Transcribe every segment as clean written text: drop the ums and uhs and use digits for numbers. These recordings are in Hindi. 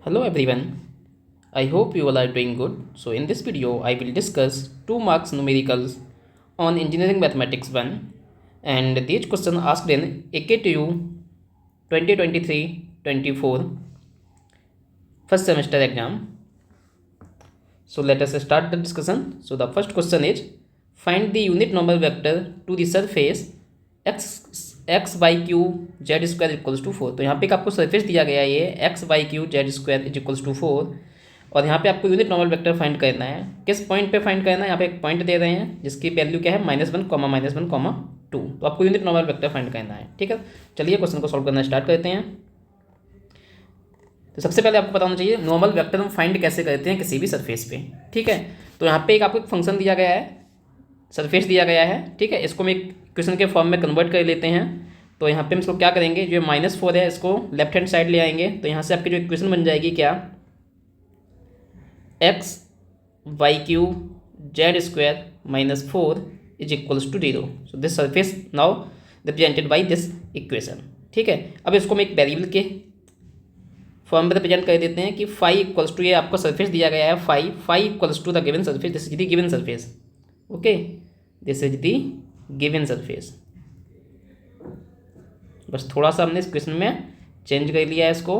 Hello everyone, I hope you all are doing good. So in this video I will discuss 2 marks numericals on Engineering Mathematics 1 and these questions asked in AKTU 2023-24 first semester exam. So let us start the discussion. So the first question is find the unit normal vector to the surface x by Q Z square equals to 4। तो यहाँ पे आपको सरफेस दिया गया है ये x by Q Z square is equals to 4 और यहाँ पे आपको यूनिट नॉर्मल वेक्टर फाइंड करना है। किस पॉइंट पे फाइंड करना है? यहाँ पे एक पॉइंट दे रहे हैं जिसकी वैल्यू क्या है -1, -1, 2। तो आपको यूनिट नॉर्मल वेक्टर फाइंड करना है। ठीक है, चलिए क्वेश्चन को सॉल्व करना स्टार्ट करते हैं। तो सबसे पहले आपको पता होना चाहिए नॉर्मल वेक्टर हम फाइंड कैसे करते हैं किसी भी सरफेस पे। ठीक है, तो यहाँ पे एक आपको एक फंक्शन दिया गया है, सरफेस दिया गया है। ठीक है, इसको हम एक क्वेश्चन के फॉर्म में कन्वर्ट कर लेते हैं। तो यहाँ पे हम इसको क्या करेंगे, जो -4 है इसको लेफ्ट हैंड साइड ले आएंगे। तो यहाँ से आपकी जो इक्वेशन बन जाएगी क्या, x y Q Z square -4 is equals to 0। So this surface now represented by this equation. ठीक है, अब इसको हम एक वेरिएबल के फॉर्म में रिप्रेजेंट कर देते हैं कि फाई इक्वल्स टू, ये आपको सरफेस दिया गया है phi equals to the given surface, this is the given surface. Okay, this is the given surface. बस थोड़ा सा हमने इस क्वेश्चन में चेंज कर लिया है इसको।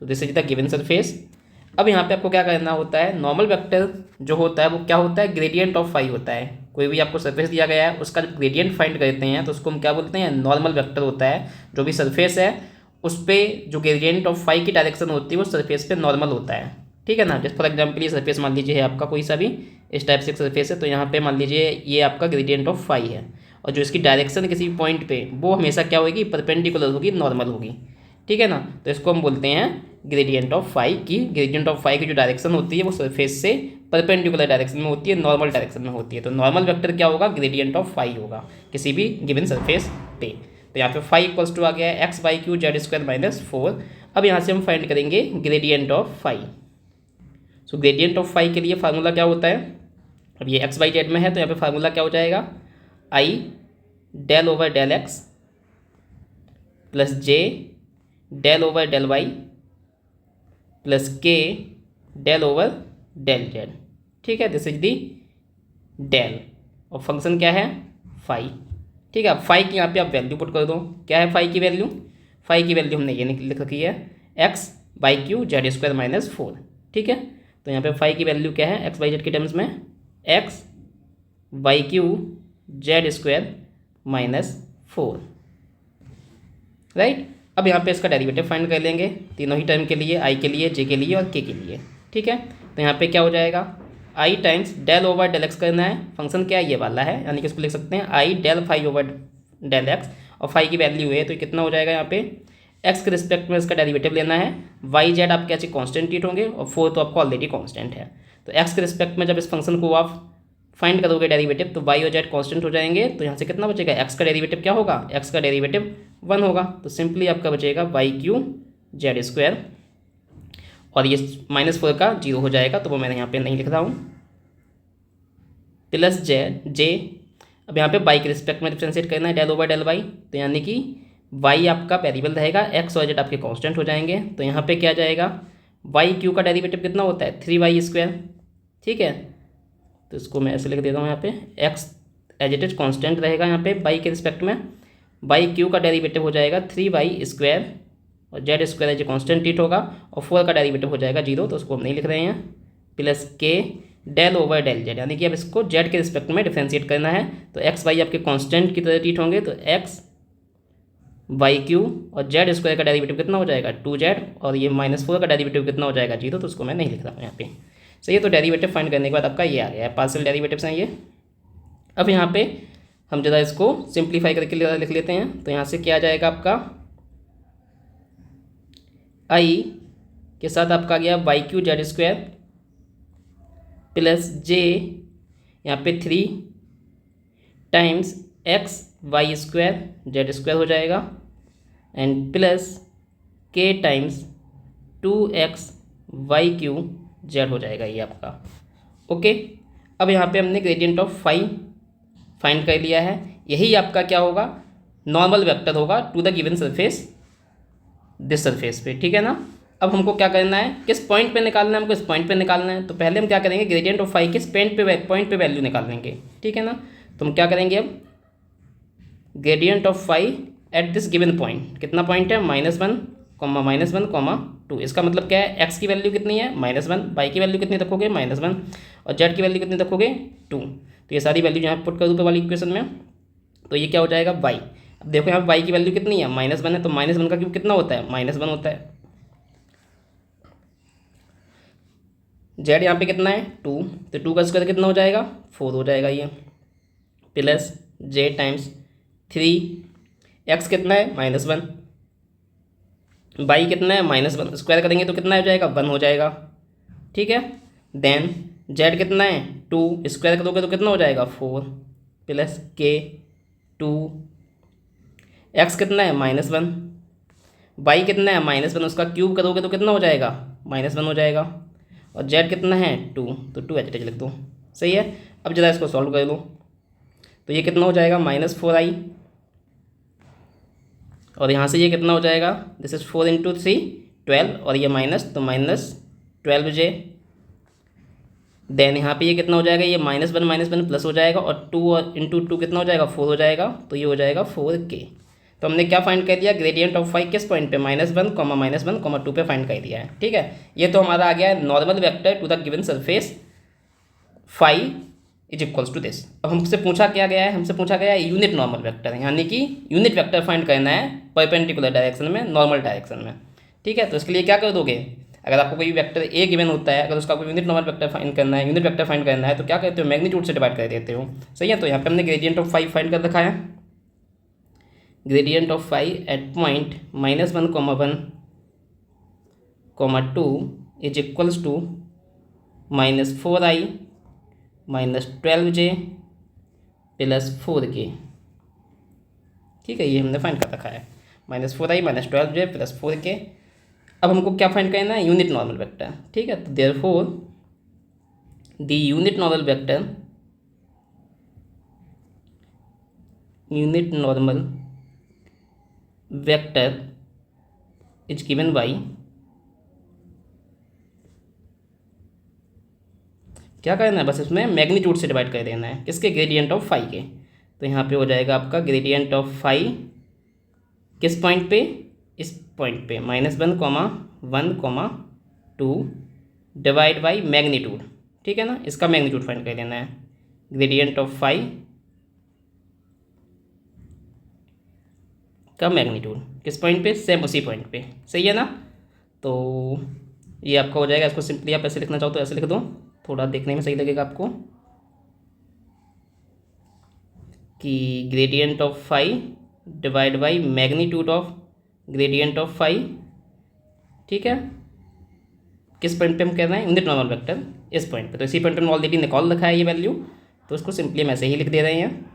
तो this is the given surface. अब यहाँ पे आपको क्या करना होता है, नॉर्मल वेक्टर जो होता है वो क्या होता है, ग्रेडियंट ऑफ फाई होता है। कोई भी आपको सरफेस दिया गया है उसका जब ग्रेडियंट फाइंड करते हैं तो उसको हम क्या बोलते हैं, नॉर्मल वेक्टर होता है। जो भी सरफेस है उस पर जो ग्रेडियंट ऑफ फाई की डायरेक्शन होती है वो सरफेस पे नॉर्मल होता है। ठीक है ना, जैसे फॉर एग्जाम्पल ये सरफेस मान लीजिए है आपका कोई सा भी इस टाइप से सरफेस है। तो यहाँ पे मान लीजिए ये आपका ग्रेडियंट ऑफ फाई है और जो इसकी डायरेक्शन किसी पॉइंट पे वो हमेशा क्या होगी, परपेंडिकुलर होगी, नॉर्मल होगी। ठीक है ना, तो इसको हम बोलते हैं ग्रेडियंट ऑफ फाई की। ग्रेडियंट ऑफ फाई की जो डायरेक्शन होती है वो सरफेस से परपेंडिकुलर डायरेक्शन में होती है, नॉर्मल डायरेक्शन में होती है। तो नॉर्मल वेक्टर क्या होगा, ग्रेडियंट ऑफ फाई होगा किसी भी गिवन सरफेस पे। तो यहाँ पे फाई इक्वल्स टू आ गया है x by Q Z square -4। अब यहाँ से हम फाइंड करेंगे gradient of phi. So gradient of phi के लिए फार्मूला क्या होता है, अब ये एक्स बाई जेड में है तो यहाँ पे फार्मूला क्या हो जाएगा, i del over del x plus j del over del y plus k del over del z. ठीक है, दिस इज दी डेल और फंक्शन क्या है, फाई। ठीक है, अब फाई की यहाँ पे आप वैल्यू पुट कर दो। क्या है फाई की वैल्यू, फाई की वैल्यू हमने ये लिख रखी है x by Q Z square -4। ठीक है, तो यहाँ पे फाई की वैल्यू क्या है, एक्स बाई जेड के टर्म्स में x by Q Z square -4। Right, अब यहाँ पे इसका डेरिवेटिव फाइंड कर लेंगे तीनों ही टर्म के लिए, आई के लिए, जे के लिए और के लिए। ठीक है, तो यहाँ पे क्या हो जाएगा, i times del over del x करना है। फंक्शन क्या है, ये वाला है, यानी कि इसको लिख सकते हैं i del phi over del x और फाई की वैल्यू है तो कितना हो जाएगा, यहाँ पे एक्स के रिस्पेक्ट में इसका डेरिवेटिव लेना है। वाई जेड आपके ऐसे कॉन्स्टेंट हीट होंगे और 4 तो आपको ऑलरेडी कॉन्स्टेंट है। तो एक्स के रिस्पेक्ट में जब इस फंक्शन को आप फाइंड करोगे डेरिवेटिव तो वाई और जेड कांस्टेंट हो जाएंगे। तो यहाँ से कितना बचेगा, एक्स का डेरिवेटिव क्या होगा, एक्स का डेरिवेटिव 1 होगा। तो सिंपली आपका बचेगा वाई क्यू जेड स्क्वायर और ये -4 का 0 हो जाएगा, तो वो मैंने यहाँ पे नहीं लिख रहा हूँ, प्लस जे। अब यहाँ पे वाई के रिस्पेक्ट में डिफ्रेंशिएट करना है डेल ओवर डेल वाई, तो यानी कि वाई आपका वेरिएबल रहेगा, एक्स और जेड आपके कांस्टेंट हो जाएंगे। तो यहाँ पे क्या जाएगा, वाई क्यू का डेरिवेटिव कितना होता है, 3y²। ठीक है, तो इसको मैं ऐसे लिख देता हूँ, यहाँ पे x as it is constant रहेगा यहाँ पे वाई के रिस्पेक्ट में, वाई क्यू का डेरिवेटिव हो जाएगा 3y² और z square as a constant heat होगा और 4 का डेरिवेटिव हो जाएगा 0, तो उसको हम नहीं लिख रहे हैं, plus k del over del Z, यानी कि अब इसको जेड के रिस्पेक्ट में डिफ्रेंशिएट करना है। तो एक्स वाई आपके कॉन्स्टेंट की तरह हीट होंगे, तो एक्स वाई क्यू और जेड स्क्वायर का डेरिवेटिव कितना हो जाएगा 2z और ये -4 का डेरिवेटिव कितना हो जाएगा 0, तो उसको मैं नहीं लिख रहा हूँ यहाँ पे। सही है, तो डेरिवेटिव फाइंड करने के बाद आपका ये आ गया है, पार्शियल डेरिवेटिव्स हैं ये। अब यहाँ पे हम ज़रा इसको सिंप्लीफाई करके लिख लेते हैं। तो यहाँ से क्या आ जाएगा आपका, आई के साथ आपका गया y Q Z square plus j यहाँ पे 3 times x y square z square हो जाएगा and plus k times 2x y Q z हो जाएगा ये आपका। ओके, अब यहाँ पे हमने ग्रेडियंट ऑफ फाई फाइंड कर लिया है। यही आपका क्या होगा, नॉर्मल वेक्टर होगा to the given surface, this surface पे। ठीक है ना, अब हमको क्या करना है, किस पॉइंट पे निकालना है, हमको इस पॉइंट पे निकालना है। तो पहले हम क्या करेंगे, ग्रेडियंट ऑफ फाई किस पॉइंट पे वैल्यू निकाल लेंगे, ठीक है ना। तो हम क्या करेंगे, अब gradient of phi at this given point, कितना पॉइंट है, -1, -1, 2। इसका मतलब क्या है, एक्स की वैल्यू कितनी है, -1, वाई की वैल्यू कितनी रखोगे, -1, और जेड की वैल्यू कितनी रखोगे, 2। तो ये सारी वैल्यू यहाँ पुट कर दूँ वाली इक्वेशन में, तो ये क्या हो जाएगा, वाई। अब देखो यहाँ वाई की वैल्यू कितनी है, -1 है, तो -1 का क्यूब कितना होता है, -1 होता है। जेड यहाँ पे कितना है, 2, तो 2 का स्क्वायर कितना हो जाएगा, 4 हो जाएगा ये, प्लस जे टाइम्स 3, एक्स कितना है, -1, वाई कितना है, -1, स्क्वायर करेंगे तो कितना हो जाएगा, 1 हो जाएगा, ठीक है। देन जेड कितना है, 2, स्क्वायर करोगे तो कितना हो जाएगा, 4, प्लस के 2, एक्स कितना है, -1, वाई कितना है, -1, उसका क्यूब करोगे तो कितना हो जाएगा, -1 हो जाएगा, और जेड कितना है, 2, तो 2 एच लिख दो, सही है। अब जरा इसको सॉल्व कर लो, तो ये कितना हो जाएगा, -4i, और यहाँ से ये कितना हो जाएगा, दिस इज 4 × 3 12, और ये माइनस, तो -12j। देन यहाँ पे ये कितना हो जाएगा, ये -1 प्लस हो जाएगा, और 2 और × 2 कितना हो जाएगा, 4 हो जाएगा, तो ये हो जाएगा 4k। तो हमने क्या फाइंड कर लिया, ग्रेडियंट ऑफ फाई किस पॉइंट पे, -1, 2 पे फाइंड कर दिया है, ठीक है। ये तो हमारा आ गया है normal vector to the given surface phi is equals to this. अब हमसे पूछा क्या गया है, हमसे पूछा गया है यूनिट नॉर्मल वेक्टर, यानी कि यूनिट वेक्टर फाइंड करना है परपेंडिकुलर डायरेक्शन में, नॉर्मल डायरेक्शन में, ठीक है। तो इसके लिए क्या कर दोगे, अगर आपको कोई वेक्टर ए गिवन होता है, अगर उसका कोई यूनिट नॉर्मल वेक्टर फाइंड करना है, यूनिट वेक्टर फाइंड करना है, तो क्या करते हो, मैग्नीट्यूड से डिवाइड कर देते हो, सही है। तो यहाँ पे हमने ग्रेडियंट ऑफ फाई फाइंड कर रखा है, gradient of phi at point -1, 1, 2 is equals to -4i -12j plus 4k, ठीक है। ये हमने फाइंड कर रखा है, -4i -12j प्लस 4k। अब हमको क्या फाइंड करना है, यूनिट नॉर्मल वेक्टर, ठीक है। तो therefore the unit normal vector is given by, क्या करना है, बस इसमें मैग्नीट्यूड से डिवाइड कर देना है, किसके, ग्रेडियंट ऑफ फाई के। तो यहाँ पे हो जाएगा आपका ग्रेडियंट ऑफ फाई किस पॉइंट पे, इस पॉइंट पे, -1, 1, 2 डिवाइड बाई मैग्नीट्यूड, ठीक है ना। इसका मैग्नीट्यूड फाइंड कर देना है, ग्रेडियंट ऑफ फाई का मैग्नीट्यूड किस पॉइंट पे, सेम उसी पॉइंट पे, सही है ना। तो ये आपका हो जाएगा, इसको सिंपली आप ऐसे लिखना चाहो तो ऐसे लिख दो, थोड़ा देखने में सही लगेगा आपको, कि gradient of phi divide by magnitude of gradient of phi, ठीक है। किस पॉइंट पे हम कह रहे हैं, यूनिट नॉर्मल वेक्टर इस पॉइंट पे, तो इसी पॉइंट पे हमने ऑलरेडी निकाल रखा है ये वैल्यू, तो उसको सिंपली हम ऐसे ही लिख दे रहे हैं,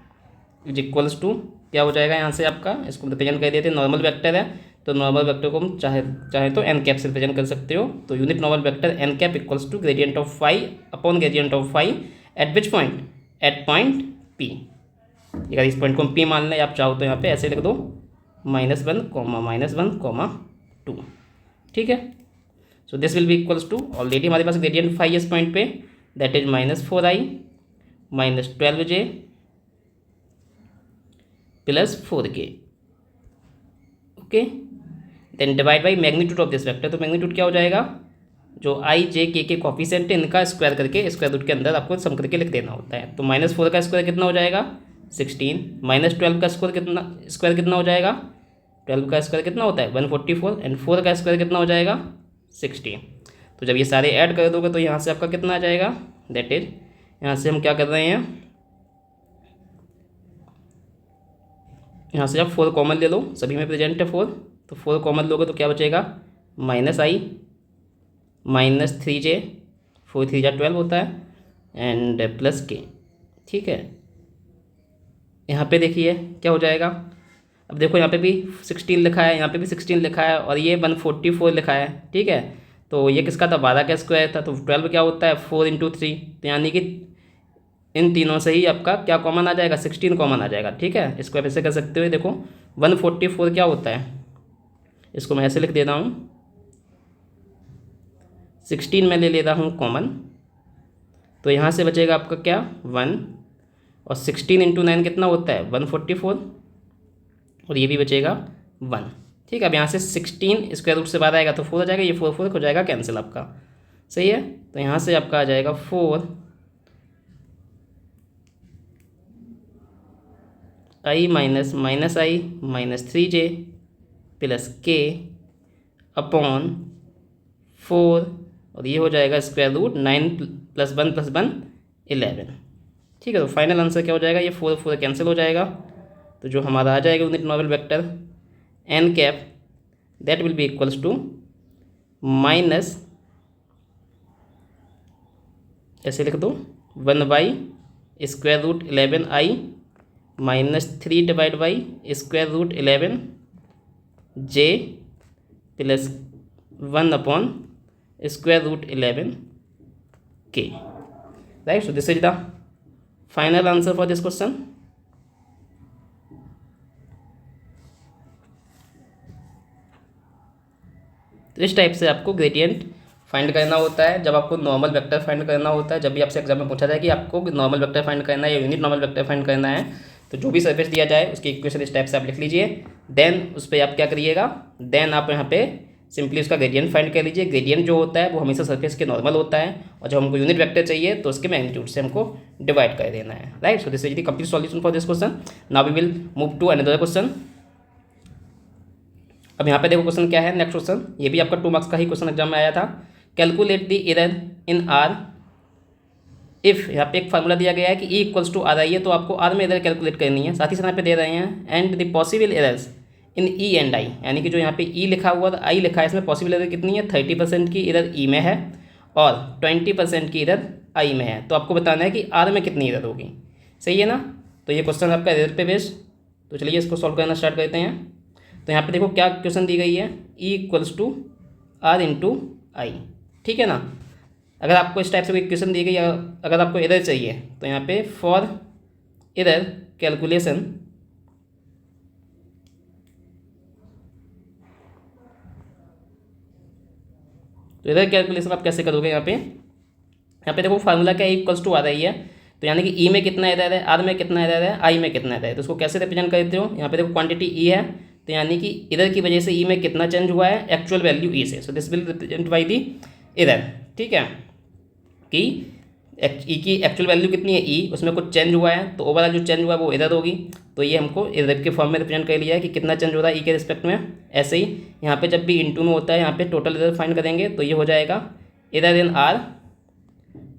इज इक्वल्स टू क्या हो जाएगा, यहाँ से आपका इसको रिप्रेजेंट कर देते हैं, नॉर्मल वेक्टर है, तो नॉर्मल वेक्टर को हम चाहे तो एन कैप से रिप्रेजेंट कर सकते हो। तो unit normal vector N cap equals to gradient of phi upon gradient of phi at which point, at point P. अगर इस पॉइंट को हम पी मान लें, आप चाहो तो यहाँ पे ऐसे लिख दो, -1, 2, ठीक है। So this will be equals to, already हमारे पास ग्रेडियंट फाई इस पॉइंट पे, that is -4i -12j plus 4k, okay. Then divide by magnitude of this vector, तो मैग्नीट्यूड क्या हो जाएगा, जो i j k के कॉफिशिएंट है इनका स्क्वायर करके स्क्वायर रूट के अंदर आपको सम करके लिख देना होता है। तो -4 का स्क्वायर कितना हो जाएगा, 16, -12 का स्क्वायर कितना हो जाएगा, 12 का स्क्वायर कितना होता है, 144, एंड 4 का स्क्वायर कितना हो जाएगा, 16। तो जब ये सारे ऐड कर दोगे तो यहाँ से आपका कितना आ जाएगा, दैट इज, यहाँ से हम क्या कर रहे हैं, यहाँ से आप 4 कॉमन ले लो, सभी में प्रेजेंट है 4, तो 4 कॉमन लोगे तो क्या बचेगा, -i -3j, 4 3 जा 12 होता है, एंड प्लस k, ठीक है। यहाँ पे देखिए क्या हो जाएगा, अब देखो यहाँ पे भी 16 लिखा है, यहाँ पे भी 16 लिखा है, और ये 144 लिखा है, ठीक है। तो ये किसका था, 12 का स्क्वायर था, तो 12 क्या होता है, 4 × 3, तो यानी कि इन तीनों से ही आपका क्या कॉमन आ जाएगा, 16 कॉमन आ जाएगा, ठीक है। इसको आप ऐसे कर सकते हो, देखो 144 क्या होता है, इसको मैं ऐसे लिख देता हूँ, 16 मैं ले लेता हूँ कॉमन, तो यहाँ से बचेगा आपका क्या 1, और 16 इंटू 9 कितना होता है 144, और ये भी बचेगा 1। ठीक है, अब यहाँ से 16 स्क्वायर रूट से बाहर आएगा तो 4 हो जाएगा, ये 4 4 हो जाएगा कैंसिल आपका। सही है, तो यहाँ से आपका आ जाएगा 4 i minus minus I minus 3j plus k upon 4, और ये हो जाएगा स्क्वायर रूट 9 + 1 + 1 11। ठीक है, तो फाइनल आंसर क्या हो जाएगा, ये 4 4 कैंसिल हो जाएगा, तो जो हमारा आ जाएगा unit normal vector n cap that will be equals to minus, ऐसे लिख दो 1/√11 i minus 3/√11 j plus 1/√11 k। Right, so this is the final answer for this question. तो इस टाइप से आपको ग्रेडियंट फाइंड करना होता है जब आपको नॉर्मल वेक्टर फाइंड करना होता है। जब भी आपसे एग्जाम में पूछा जाए कि आपको नॉर्मल वेक्टर फाइंड करना है या यूनिट नॉर्मल वेक्टर फाइंड करना है, तो जो भी सरफेस दिया जाए उसकी इक्वेशन इस टाइप से आप लिख लीजिए, देन उस पर आप क्या करिएगा, देन आप यहाँ पे सिंपली उसका ग्रेडियंट फाइंड कर लीजिए। ग्रेडियंट जो होता है वो हमेशा सरफेस के नॉर्मल होता है, और जब हमको यूनिट वेक्टर चाहिए तो उसके मैग्नीट्यूड से हमको डिवाइड कर देना है। Right, so this is the complete solution for this question. Now we will move to another question. अब यहाँ पे देखो क्वेश्चन क्या है, नेक्स्ट क्वेश्चन, ये भी आपका 2 मार्क्स का ही क्वेश्चन एग्जाम में आया था। Calculate the error in R if, यहाँ पे एक फार्मूला दिया गया है कि E equals to R I है, तो आपको आर में एरर कैलकुलेट करनी है। साथ ही साथ यहाँ पे दे रहे हैं and the possible errors in E and I, यानी कि जो यहाँ पे E लिखा हुआ था I लिखा है, इसमें पॉसिबल एरर कितनी है, 30% की एरर E में है और 20% की एरर I में है। तो आपको बताना है कि R में कितनी एरर होगी। सही है ना, तो ये क्वेश्चन आपका एरर पे बेस्ड। तो चलिए इसको सॉल्व करना स्टार्ट करते हैं। तो यहाँ पे देखो क्या क्वेश्चन दी गई है, E equals to R into I। ठीक है ना, अगर आपको इस टाइप से कोई क्वेश्चन दी गई या अगर आपको एरर चाहिए तो यहाँ पे फॉर एरर कैलकुलेशन, तो एरर कैलकुलेशन आप कैसे करोगे, यहाँ पे देखो फार्मूला क्या इक्वल्स टू आ रही है, तो यानी कि ई में कितना एरर है, आर में कितना एरर है, आई में कितना एरर है, तो उसको कैसे रिप्रेजेंट करते हो। यहाँ पे देखो क्वांटिटी ई है, तो यानी कि एरर की वजह से ई में कितना चेंज हुआ है, एक्चुअल वैल्यू ई से, सो this will represent by the error. ठीक है, कि ई की एक्चुअल वैल्यू कितनी है ई, उसमें कुछ चेंज हुआ है, तो ओवरऑल जो चेंज हुआ है वो एरर होगी। तो ये हमको एरर के फॉर्म में रिप्रेजेंट कर लिया है कि कितना चेंज हो रहा है ई के रिस्पेक्ट में। ऐसे ही यहाँ पे जब भी इनटू में होता है, यहाँ पे टोटल एरर फाइंड करेंगे, तो ये हो जाएगा error in are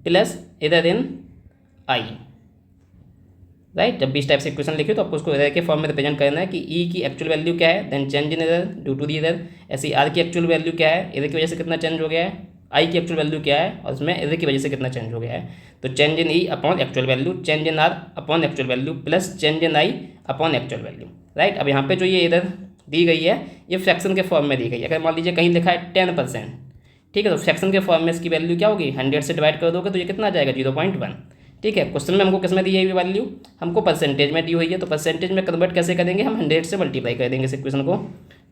plus error in I. Right, जब भी इस टाइप से इक्वेशन लिखे तो आपको उसको एरर के फॉर्म में रिप्रेजेंट करना है कि ई की एक्चुअल वैल्यू क्या है, then change in error due to the error. ऐसे ही आर की एक्चुअल वैल्यू क्या है, एरर की वजह से कितना चेंज हो गया है, आई की एक्चुअल वैल्यू क्या है और उसमें एरर की वजह से कितना चेंज हो गया है। तो change in E upon actual value, change in are upon actual value plus change in I upon actual value. Right, अब यहाँ पे जो ये एरर दी गई है ये फ्रैक्शन के फॉर्म में दी गई है। अगर मान लीजिए कहीं लिखा है 10%, ठीक है, तो फ्रैक्शन के फॉर्म में इसकी वैल्यू क्या होगी, 100 से डिवाइड कर दोगे तो ये कितना आ जाएगा 0.1। ठीक है, क्वेश्चन में हमको किस में दी है ये वैल्यू, हमको परसेंटेज में दी हुई है, तो परसेंटेज में कन्वर्ट कैसे करेंगे, हम 100 से मल्टीप्लाई कर देंगे इस इक्वेशन को।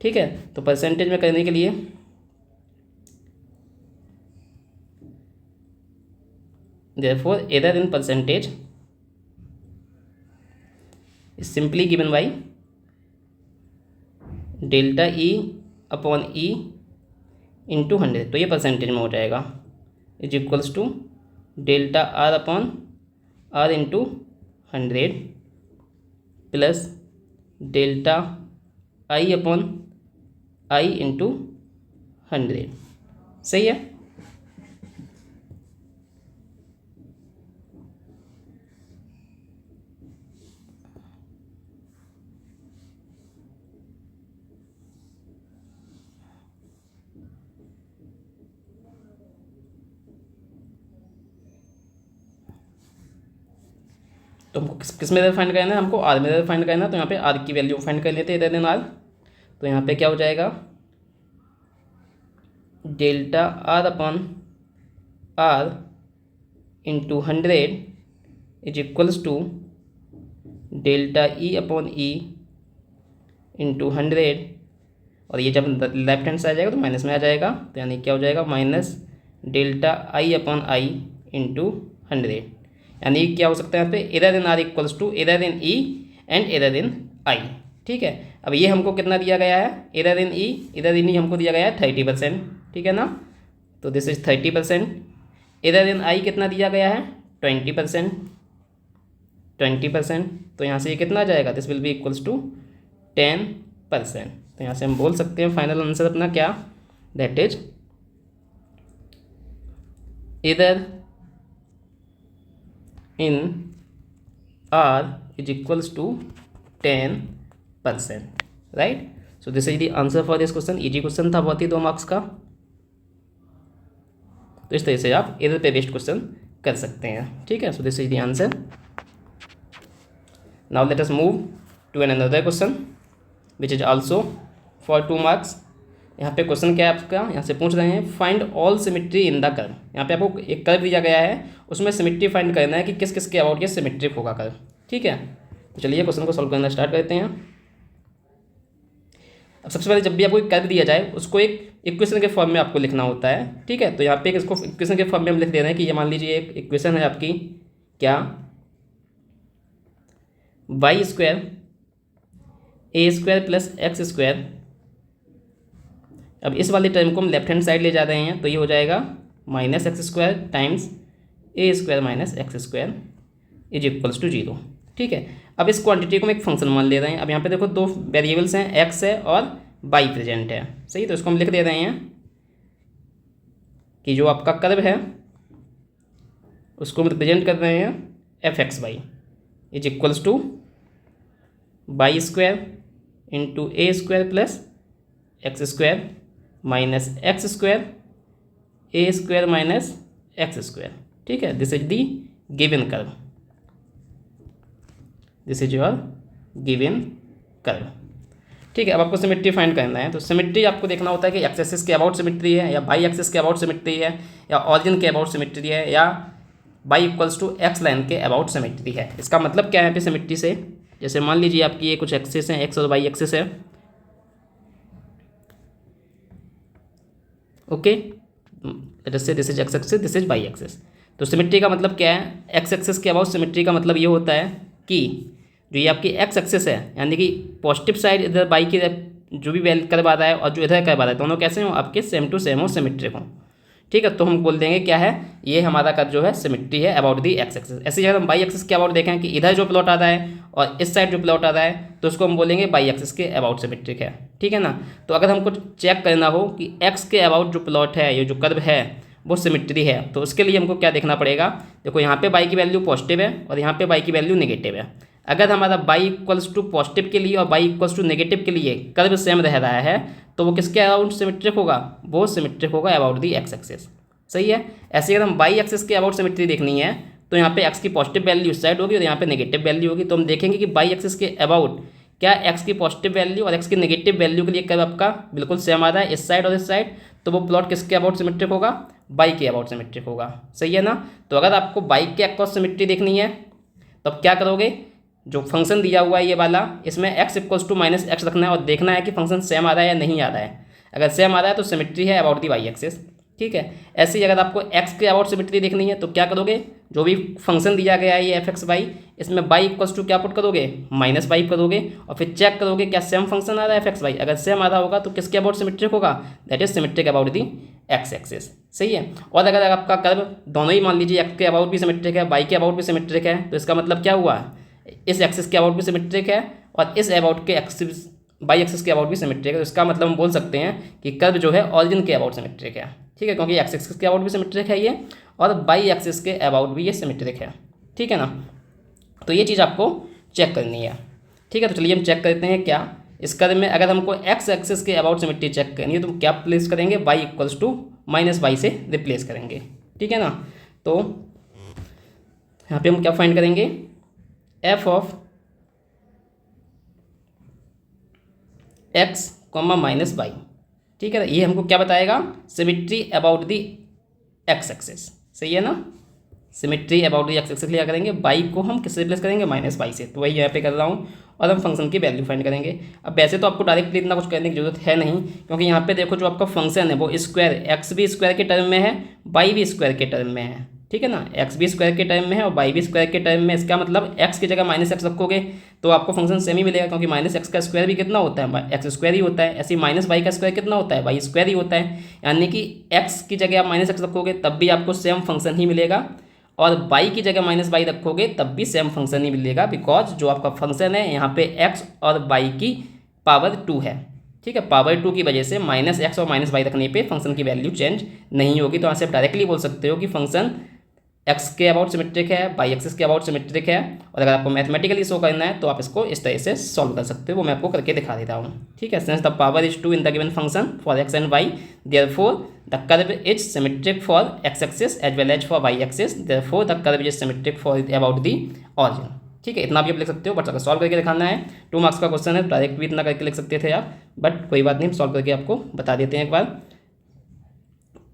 ठीक है, तो परसेंटेज में करने के लिए therefore error in percentage is simply given by delta E upon E into 100, तो ये परसेंटेज में हो जाएगा, is equals to delta R upon R into 100 plus delta I upon I into 100। सही है, तो हमको किस में एरर फाइंड करना है, हमको आर में एरर फाइंड करना है। तो यहाँ पे आर की वैल्यू फाइंड कर लेते हैं, एरर इन आर। तो यहाँ पे क्या हो जाएगा, delta R upon R into 100 is equals to delta E upon E into 100, और ये जब लेफ्ट हैंड से आ जाएगा तो माइनस में आ जाएगा, तो यानी क्या हो जाएगा माइनस डेल्टा आई अपॉन आई इंटू 100, यानी क्या हो सकता है यहाँ पे error in r equals to error in e and error in i. ठीक है, अब ये हमको कितना दिया गया है, एरर इन ई हमको दिया गया है 30%। ठीक है ना, तो दिस इज 30%। एरर इन आई कितना दिया गया है 20%। तो यहाँ से ये कितना आ जाएगा, this will be equals to 10%। तो यहाँ से हम बोल सकते हैं फाइनल आंसर अपना क्या, that is error in R is equals to 10%, right. So this is the answer for this question. Easy question था बहुत ही, 2 मार्क्स का। तो इस तरह से आप एरर पे बेस्ड क्वेश्चन कर सकते हैं। ठीक है, so this is the answer. Now let us move to an another question which is also for 2 marks. यहाँ पे क्वेश्चन क्या है आपका, यहाँ से पूछ रहे हैं find all symmetry in the curve. यहाँ पे आपको एक कर्व दिया गया है, उसमें सिमेट्री फाइंड करना है कि किस किस के अबाउट ये सिमेट्रिक होगा कर्व। ठीक है, तो चलिए क्वेश्चन को सॉल्व करना स्टार्ट करते हैं। अब सबसे पहले जब भी आपको एक कर्व दिया जाए उसको एक इक्वेशन के फॉर्म में आपको लिखना होता है। ठीक है, तो यहाँ पे इसको इक्वेशन के फॉर्म में हम लिख दे रहे हैं कि ये मान लीजिए एक इक्वेशन है आपकी, क्या Y square a square plus x square. अब इस वाले टर्म को हम लेफ्ट हैंड साइड ले जा रहे हैं, तो ये हो जाएगा minus x square times a square minus x square is equals to 0। ठीक है, अब इस क्वांटिटी को हम एक फंक्शन मान ले रहे हैं। अब यहाँ पे देखो 2 वेरिएबल्स हैं, एक्स है और वाई प्रेजेंट है, सही। तो इसको हम लिख दे रहे हैं कि जो आपका कर्व है उसको हम रिप्रेजेंट कर रहे हैं f x y is equals to y square into a square plus x square minus x square a square minus x square. ठीक है, this is the given curve, this is your given curve. ठीक है, अब आपको सिमेट्री फाइंड करना है। तो सिमेट्री आपको देखना होता है कि एक्स एक्सिस के अबाउट सिमेट्री है या बाई एक्सिस के अबाउट सिमेट्री है या ऑरिजिन के अबाउट सिमेट्री है या by equals to x line के अबाउट सिमेट्री है। इसका मतलब क्या है यहाँ पे सिमेट्री से, जैसे मान लीजिए आपकी ये कुछ एक्सिस है, एक्स और वाई एक्सिस है। Okay, let us say this is x axis, this is y axis. तो सिमेट्री का मतलब क्या है, एक्स एक्सिस के अबाउट सिमेट्री का मतलब ये होता है कि जो ये आपकी एक्स एक्सिस है, यानी कि पॉजिटिव साइड इधर बाई की जो भी वैल्यू कर्व आ रहा है और जो इधर कर्व आ रहा है, दोनों कैसे हो आपके सेम टू सेम हो, सिमेट्रिक हो। ठीक है, तो हम बोल देंगे क्या है, ये हमारा कर्व जो है सिमेट्री है अबाउट दी एक्स एक्सिस। ऐसे अगर हम बाई एक्सिस के अबाउट देखें कि इधर जो प्लॉट आ रहा है और इस साइड जो प्लॉट आ रहा है, तो उसको हम बोलेंगे बाई एक्सिस के अबाउट सिमेट्रिक है। ठीक है ना, तो अगर हमको चेक करना हो कि एक्स के अबाउट जो प्लॉट है, ये जो कर्व है वो सिमेट्री है, तो उसके लिए हमको क्या देखना पड़ेगा। देखो यहाँ पे बाई की वैल्यू पॉजिटिव है और यहाँ पे बाई की वैल्यू नेगेटिव है। अगर हमारा बाई इक्वल्स टू पॉजिटिव के लिए और बाई इक्वल्स टू नेगेटिव के लिए कर्व सेम रह रहा है, तो वो किसके अबाउट सिमेट्रिक होगा, वो सिमेट्रिक होगा अबाउट दी एक्स एक्सिस। सही है। ऐसे अगर हम बाई एक्सिस के अबाउट सिमेट्री देखनी है, तो यहाँ पे एक्स की पॉजिटिव वैल्यू इस साइड होगी और यहाँ पे नेगेटिव वैल्यू होगी। तो हम देखेंगे कि बाई एक्सिस के अबाउट क्या एक्स की पॉजिटिव वैल्यू और एक्स की नेगेटिव वैल्यू के लिए कर्व आपका बिल्कुल सेम आ रहा है इस साइड और इस साइड, तो वो प्लॉट किसके अबाउट सिमेट्रिक होगा, बाई के अबाउट सिमेट्रिक होगा। सही है ना। तो अगर आपको बाई के अक्रॉस सिमेट्री देखनी है तो आप क्या करोगे, जो फंक्शन दिया हुआ है ये वाला, इसमें x equals to minus x रखना है और देखना है कि फंक्शन सेम आ रहा है या नहीं आ रहा है। अगर सेम आ रहा है तो सिमेट्री है अबाउट दी वाई एक्सिस। ठीक है। ऐसे ही अगर आपको एक्स के अबाउट सिमेट्री देखनी है तो क्या करोगे, जो भी फंक्शन दिया गया है ये एफ एक्स वाई, इसमें बाई इक्वल्स टू क्या पुट करोगे, माइनस वाई करोगे और फिर चेक करोगे क्या सेम फंक्शन आ रहा है एफ एक्स वाई। अगर सेम आ रहा होगा तो किसके अबाउट सिमेट्रिक होगा, that is symmetric about the x axis. सही है। और अगर आपका कर्व दोनों ही मान लीजिए एक्स के अबाउट भी सिमेट्रिक है, वाई के अबाउट भी सिमेट्रिक है, तो इसका मतलब क्या हुआ, इस एक्सिस के अबाउट भी सिमेट्रिक है और इस अबाउट के एक्सिस बाई एक्सिस के अबाउट भी सिमेट्रिक है। तो इसका मतलब हम बोल सकते हैं कि कर्व जो है ऑरिजिन के अबाउट सिमेट्रिक है। ठीक है, क्योंकि एक्स एक्सिस के अबाउट भी सिमेट्रिक है ये और बाई एक्सिस के अबाउट भी ये सिमेट्रिक है। ठीक है ना। तो ये चीज़ आपको चेक करनी है। ठीक है, तो चलिए हम चेक करते हैं क्या इस कर्व में अगर हमको एक्स एक्सिस के अबाउट सिमेट्री चेक करनी है तो क्या प्लेस करेंगे, by equals to minus y से रिप्लेस करेंगे। ठीक है ना। तो यहाँ पे हम क्या फाइंड करेंगे, f of x comma minus y. ठीक है, ये हमको क्या बताएगा, symmetry about the x axis. सही है ना। Symmetry about the x axis लिया करेंगे, बाई को हम किससे रिप्लेस करेंगे, माइनस वाई से। तो वही यहाँ पे कर रहा हूँ और हम फंक्शन की वैल्यू फाइंड करेंगे। अब वैसे तो आपको डायरेक्टली इतना कुछ करने की जरूरत है नहीं, क्योंकि यहाँ पे देखो जो आपका फंक्शन है वो स्क्वायर एक्स भी स्क्वायर के टर्म में है, वाई भी स्क्वायर के टर्म में है, ठीक है ना, एक्स भी स्क्वायर के टर्म में है और वाई भी स्क्वायर के टर्म में। इसका मतलब एक्स की जगह माइनस एक्स रखोगे तो आपको फंक्शन सेम ही मिलेगा, क्योंकि माइनस एक्स का स्क्वायर भी कितना होता है, एक्स स्क्वायर ही होता है। ऐसे माइनस वाई का स्क्वायर कितना होता है, वाई स्क्वायर ही होता है। यानी कि एक्स की जगह आप माइनस एक्स रखोगे तब भी आपको सेम फंक्शन ही मिलेगा, और वाई की जगह माइनस वाई रखोगे तब भी सेम फंक्शन ही मिलेगा, बिकॉज जो आपका फंक्शन है यहाँ पे एक्स और वाई की पावर 2 है, ठीक है। पावर 2 की वजह से माइनस एक्स और माइनस वाई रखने पे फंक्शन की वैल्यू चेंज नहीं होगी। तो यहाँ से आप डायरेक्टली बोल सकते हो कि फंक्शन एक्स के अबाउट सिमेट्रिक है, वाई एक्सिस के अबाउट सिमेट्रिक है। और अगर आपको मैथमेटिकली शो करना है तो आप इसको इस तरह से सॉल्व कर सकते हो, वो मैं आपको करके दिखा देता हूँ, ठीक है। Since the power is 2 in the given function for x and y, therefore the curve is symmetric for x axis as well as for y axis, therefore the curve is symmetric for about the origin, ठीक है। इतना भी आप लिख सकते हो, बट अगर सॉल्व करके दिखाना है 2 मार्क्स का क्वेश्चन है, डायरेक्ट भी इतना करके लिख सकते थे आप, बट कोई बात नहीं, सॉल्व करके आपको बता देते हैं एक बार।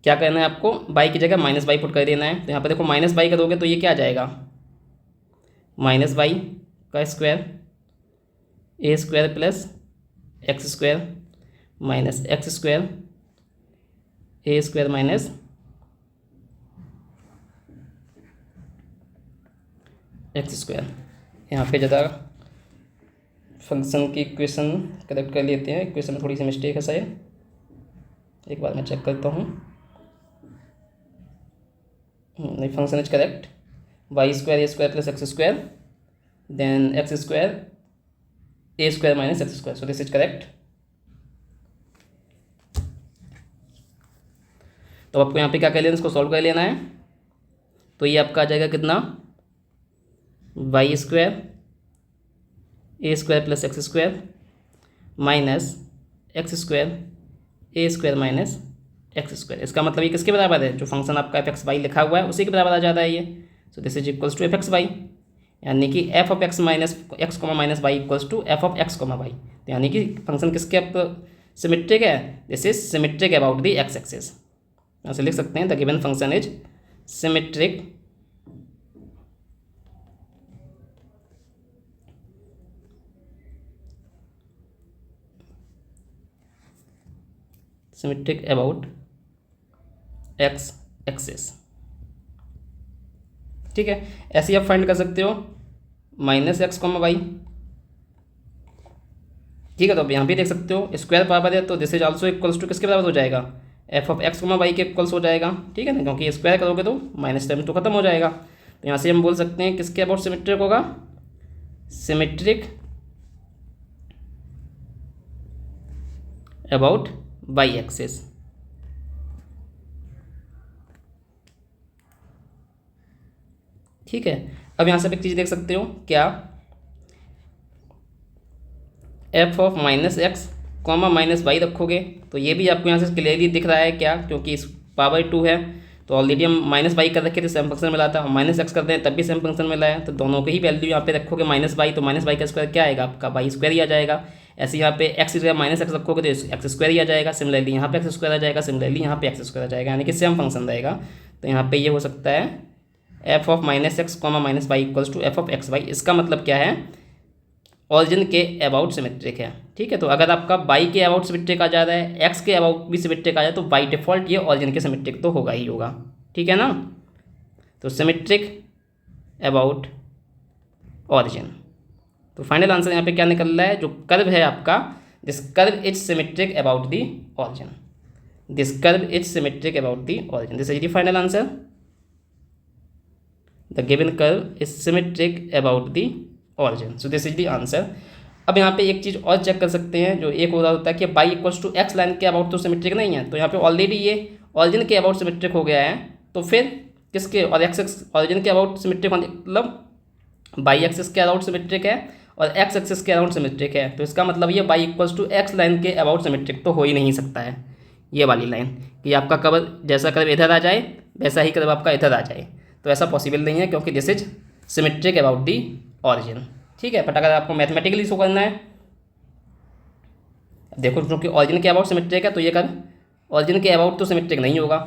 क्या करना है आपको, बाई की जगह माइनस बाई पुट कर देना है। तो यहाँ पर देखो माइनस बाई करोगे तो ये क्या आ जाएगा, माइनस बाई का square a square plus x square minus x square a square minus x square. यहाँ पे ज़्यादा फंक्शन की इक्वेशन करेक्ट कर लेते हैं, इक्वेशन में थोड़ी सी मिस्टेक है शायद, एक बार मैं चेक करता हूँ। नहीं, function is correct, y square a square plus x square then x square a square minus x square, so this is correct. तो आपको यहाँ पे क्या कर लेना, इसको सॉल्व कर लेना है। तो ये आपका आ जाएगा कितना, y square a square plus x square minus x square a square minus x square. इसका मतलब ये किसके बराबर है, जो फंक्शन आपका एफ एक्स वाई लिखा हुआ है उसी के बराबर आ जाता है ये। So this is equals to f x y, यानी कि f of x minus x comma minus y equals to f of x comma y. तो यानी कि फंक्शन किसके अब सिमेट्रिक है, this is symmetric about the x axis. यहाँ से लिख सकते हैं the given function is symmetric symmetric about x axis, ठीक है। ऐसे ही आप फाइंड कर सकते हो माइनस एक्स कॉमा वाई, ठीक है। तो अब यहाँ भी देख सकते हो स्क्वायर पावर है तो this is also equals to किसके बराबर हो जाएगा, f of x comma y के इक्वल्स हो जाएगा, ठीक है ना, क्योंकि स्क्वायर करोगे तो माइनस टर्म तो खत्म हो जाएगा। तो यहाँ से हम बोल सकते हैं किसके अबाउट सिमेट्रिक होगा, सिमेट्रिक अबाउट वाई एक्सिस, ठीक है। अब यहाँ से आप एक चीज़ देख सकते हो, क्या f of minus x comma minus y रखोगे तो ये भी आपको यहाँ से क्लियरली दिख रहा है क्या, क्योंकि इस पावर 2 है तो ऑलरेडी हम माइनस वाई कर रखे थे सेम फंक्शन मिला था, और माइनस एक्स करते हैं तब भी सेम फंक्शन मिला है, तो दोनों की ही वैल्यू यहाँ पे रखोगे माइनस वाई, तो माइनस वाई का स्क्वायर क्या आएगा आपका, वाई स्क्वायर ही आ जाएगा। ऐसे यहाँ पे एक्स जगह माइनस एक्स रखोगे तो एक्स स्क्वायर ही आ जाएगा, सिमिलरली यहाँ पे एक्स स्क्वायर आ जाएगा, सिमिलरली यहाँ पे एक्स स्क्वायर आ जाएगा, यानी कि सेम फंक्शन रहेगा। तो यहाँ पे ये हो सकता है f of minus x comma minus y equals to f of x y. इसका मतलब क्या है, ऑरिजिन के अबाउट सिमेट्रिक है, ठीक है। तो अगर आपका वाई के अबाउट सिमेट्रिक आ जा रहा है, एक्स के अबाउट भी सिमेट्रिक आ जाए, तो बाई डिफॉल्ट ये ऑरिजिन के सिमेट्रिक तो होगा ही होगा, ठीक है ना। तो सिमेट्रिक अबाउट ऑरिजिन, तो फाइनल आंसर यहाँ पे क्या निकल रहा है, जो कर्व है आपका, this curve is symmetric about the origin, this curve is symmetric about the origin, this is the final answer, the given curve is symmetric about the origin, so this is the answer. अब यहाँ पे एक चीज़ और चेक कर सकते हैं, जो एक और होता है कि y equals to x line के अबाउट तो सिमेट्रिक नहीं है, तो यहाँ पे ऑलरेडी ये ऑरिजिन के अबाउट सिमेट्रिक हो गया है, तो फिर किसके और एक्स ऑरिजिन के अबाउट सिमेट्रिक मतलब बाई एक्सिस के अबाउट सिमेट्रिक है और एक्स एक्सिस के अबाउट सिमेट्रिक है, तो इसका मतलब ये y equals to x line के अबाउट सिमेट्रिक तो हो ही नहीं सकता है, ये वाली लाइन कि आपका कर्व जैसा कर्व इधर आ जाए वैसा ही कर्व आपका इधर आ जाए, तो ऐसा पॉसिबल नहीं है, क्योंकि this is symmetric about the origin, ठीक है। बट अगर आपको मैथमेटिकली शो करना है, देखो क्योंकि ऑरिजिन के अबाउट सिमेट्रिक है तो ये कर्व ऑरिजिन के अबाउट तो सिमेट्रिक नहीं होगा,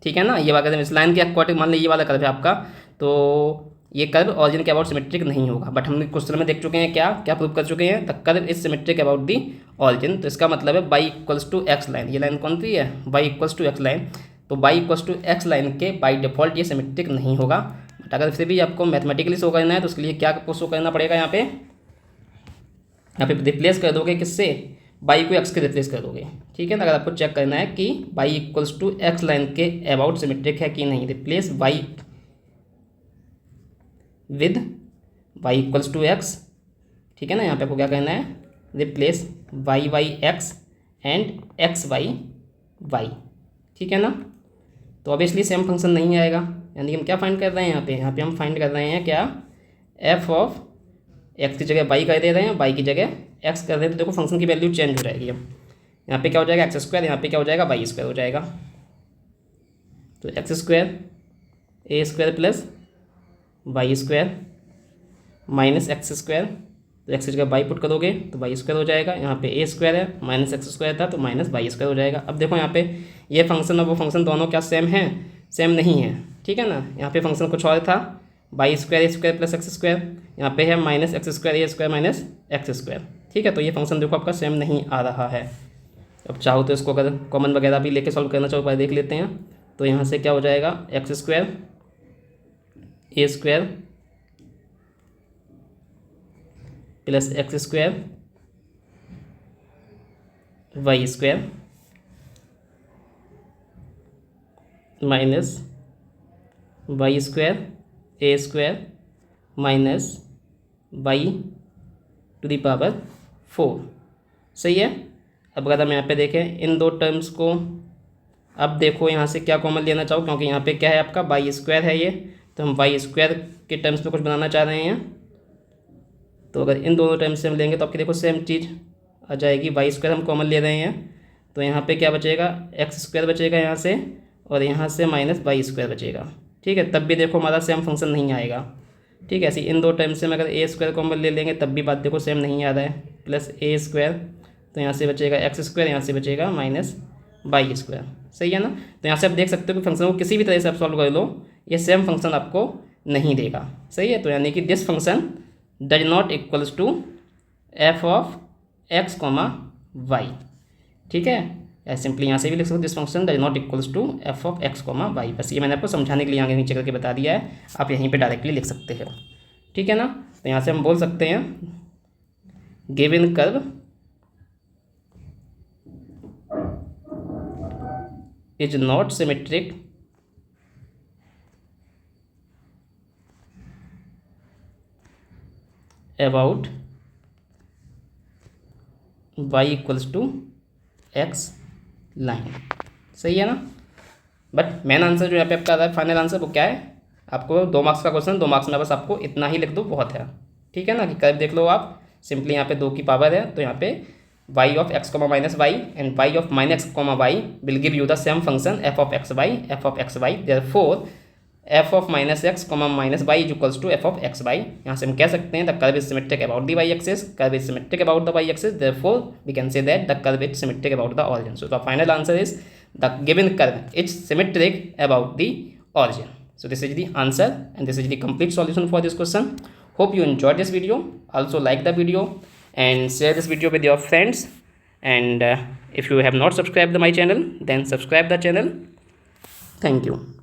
ठीक है ना। ये वाला इस लाइन के अकॉर्डिंग मान लीजिए ये वाला कर्व है आपका, तो ये कर्व ऑरिजिन के अबाउट सिमेट्रिक नहीं होगा, बट हम क्वेश्चन में देख चुके हैं क्या क्या प्रूव कर चुके हैं, the curve is symmetric about the origin. तो इसका मतलब है y equals to x line, ये लाइन कौन सी है, y equals to x line, तो y equals to x line के बाई डिफ़ॉल्ट ये सिमेट्रिक नहीं होगा। बट अगर फिर भी आपको मैथमेटिकली शो करना है तो उसके लिए क्या आपको शो करना पड़ेगा, यहाँ पे रिप्लेस कर दोगे किससे, बाई को एक्स के रिप्लेस कर दोगे, ठीक है ना। अगर आपको चेक करना है कि y equals to x line के अबाउट सिमेट्रिक है कि नहीं, replace y with y equals to x, ठीक है ना। यहाँ पे आपको क्या करना है, replace y by x and x by y, ठीक है ना। तो ऑब्वियसली सेम फंक्शन नहीं आएगा, यानी कि हम क्या फाइंड कर रहे हैं यहाँ पे हम फाइंड कर रहे हैं क्या, एफ ऑफ एक्स की जगह बाई कर दे रहे हैं, बाई की जगह एक्स कर रहे हैं, तो देखो फंक्शन की वैल्यू चेंज हो जाएगी। अब यहाँ पे क्या हो जाएगा, एक्स स्क्वायर, यहाँ पे क्या हो जाएगा, वाई स्क्वायर हो जाएगा। तो x square a square plus y square minus x square, तो एक्स की जगह बाई पुट करोगे तो वाई स्क्वायर हो जाएगा। यहाँ पे ए स्क्वायर है, माइनस एक्स स्क्वायर था तो माइनस वाई स्क्वायर हो जाएगा। अब देखो यहाँ पे ये फंक्शन और वो फंक्शन दोनों क्या सेम है, सेम नहीं है, ठीक है ना। यहाँ पे फंक्शन कुछ और था, Y square a square plus x square, यहाँ पे है minus x square a square minus x square, ठीक है। तो ये फंक्शन देखो आपका सेम नहीं आ रहा है। अब चाहो तो इसको अगर कॉमन वगैरह भी लेके सॉल्व करना चाहो पर देख लेते हैं। तो यहाँ से क्या हो जाएगा, x square a square plus x square y square minus y square a square minus y to the power 4, सही है। अब अगर हम यहाँ पे देखें इन दो टर्म्स को, अब देखो यहाँ से क्या कॉमन लेना चाहो, क्योंकि यहाँ पे क्या है आपका वाई स्क्वायर है ये, तो हम वाई स्क्वायर के टर्म्स में कुछ बनाना चाह रहे हैं। तो अगर इन दोनों टर्म्स से हम लेंगे तो आपकी देखो सेम चीज़ आ जाएगी, वाई स्क्वायर हम कॉमन ले रहे हैं, तो यहाँ पे क्या बचेगा, एक्स स्क्वायर बचेगा यहाँ से, और यहाँ से माइनस वाई स्क्वायर बचेगा, ठीक है। तब भी देखो हमारा सेम फंक्शन नहीं आएगा, ठीक है। ऐसे इन दो टर्म्स से हम अगर ए स्क्वायर कॉमन ले लेंगे तब भी बात देखो सेम नहीं आ रहा है, प्लस ए स्क्वायर, तो यहाँ से बचेगा एक्स स्क्वायर, यहाँ से बचेगा माइनस वाई स्क्वायर, सही है ना। तो यहाँ से आप देख सकते हो कि फंक्शन को किसी भी तरह से आप सॉल्व कर लो, ये सेम फंक्शन आपको नहीं देगा, सही है। तो यानी कि this function does not equals to f of x comma y, ठीक है। सिंपली यहाँ से भी लिख सकते हो, this function does not equals to f of x comma y. बस ये मैंने आपको समझाने के लिए आगे नीचे करके बता दिया है, आप यहीं पे डायरेक्टली लिख सकते हो, ठीक है ना। तो यहाँ से हम बोल सकते हैं given curve is not symmetric about y equals to x line, सही है ना। बट मेन आंसर जो यहाँ पे आपका आ रहा है, फाइनल आंसर वो क्या है, आपको 2 मार्क्स का क्वेश्चन, 2 मार्क्स में बस आपको इतना ही लिख दो, बहुत है, ठीक है ना। कि कर्व देख लो आप, सिंपली यहाँ पे 2 की पावर है, तो यहाँ पे y of x comma minus y and y of minus x comma y will give you the same function f of x y, therefore f of minus x comma minus y is equals to f of x y. यहाँ से हम कह सकते हैं the curve is symmetric about the y axis, curve is symmetric about the y axis, therefore we can say that the curve is symmetric about the origin. So the final answer is the given curve is symmetric about the origin. So this is the answer and this is the complete solution for this question. Hope you enjoyed this video. Also like the video and share this video with your friends. And if you have not subscribed to my channel, then subscribe the channel. Thank you.